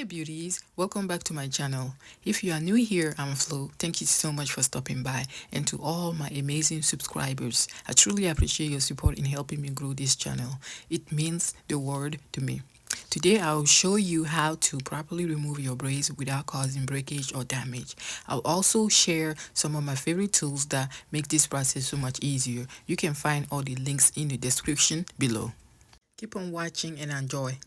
Hey beauties, welcome back to my channel. If you are new here, I'm Flo. Thank you so much for stopping by, and to all my amazing subscribers, I truly appreciate your support in helping me grow this channel. It means the world to me. Today I'll show you how to properly remove your braids without causing breakage or damage. I'll also share some of my favorite tools that make this process so much easier. You can find all the links in the description below. Keep on watching and enjoy.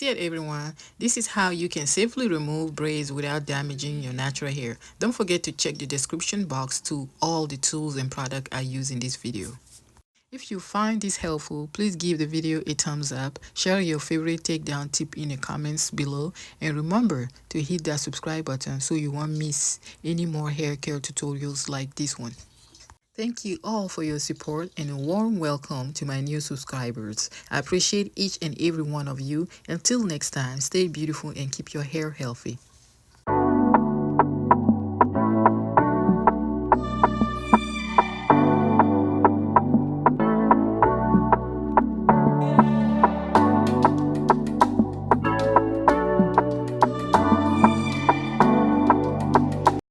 see it, everyone. This is how you can safely remove braids without damaging your natural hair. Don't forget to check the description box to all the tools and product I use in this video. If you find this helpful, please give the video a thumbs up, share your favorite takedown tip in the comments below, and remember to hit that subscribe button so you won't miss any more hair care tutorials like this one. Thank you all for your support and a warm welcome to my new subscribers. I appreciate each and every one of you. Until next time, stay beautiful and keep your hair healthy.